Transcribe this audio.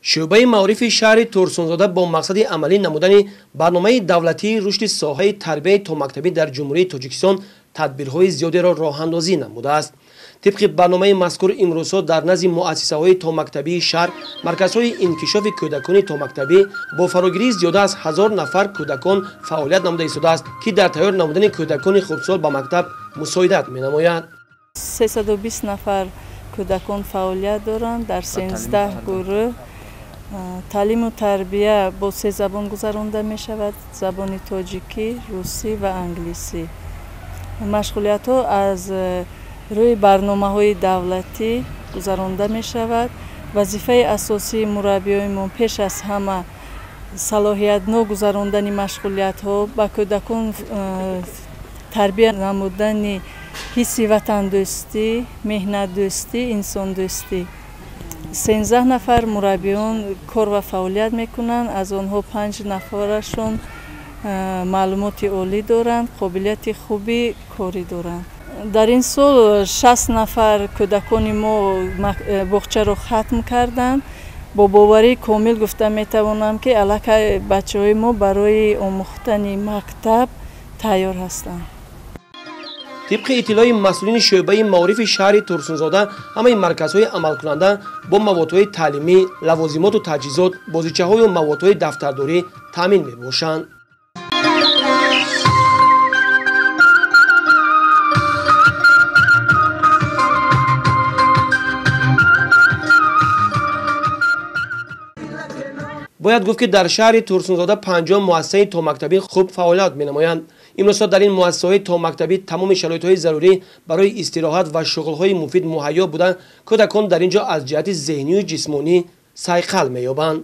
شعبه معارف شهر ترسونزاده با مقصد عملی نمودن برنامه دولتی رشد ساحه تربیت تا مکتبی در جمهوری تاجیکستان تدبیرهای زیادی را راه اندازی نموده است. طبق برنامه مذکور امروزها در نزد مؤسسه‌های تا مکتبی شهر مرکزهای انکشاف کودکان تا مکتبی با فراگیری زیاده از 1000 نفر کودکان فعالیت نموده ایستاده است که در تیار نمودن کودکان خردسال به مکتب مساعدت می‌نماید. 320 نفر کودکان فعالیت دارند در 13 گروه. تعلیم و تربیت با 3 زبان گذرانده می شود: زبان تاجیکی، روسی و انگلیسی. مشغولیت ها از روی برنامه های دولتی گذرانده می شود. وظیفه اساسی مربیان پیش از همه صلاحیت نو گذراندن مشغولیت ها با کودکان تربیت نمودن حس وطن دوستی، مهنت دوستی، انسان دوستی. 13 نفر مربیان کار و فعالیت میکنند. از آنها 5 نفرشون معلومات عالی دارند، قابلیت خوبی کاری دارند. در این سال 60 نفر کودکان ما باغچه را ختم کردند. با باوری کامل گفته میتوانم که الکی بچه‌های ما برای آموختن مکتب تیار هستند. طبق اطلاع مسئولین شعبه معارف شهر ترسونزاده، همه مرکزهای عمل کننده با موادهای تعلیمی، لوازمات و تجهیزات، بازیچه‌های و موادهای دفترداری تامین می‌باشند. باید گفت که در شهر ترسونزاده 50 مؤسسه تا مکتبی خوب فعالیت می‌نمایند. امروز در این مؤسسه‌های تا مکتبی تمام شرایط‌های ضروری برای استراحت و شغل‌های مفید مهیا بودند. کودکان در اینجا از جهت ذهنی و جسمانی سعی خلق می‌یابند.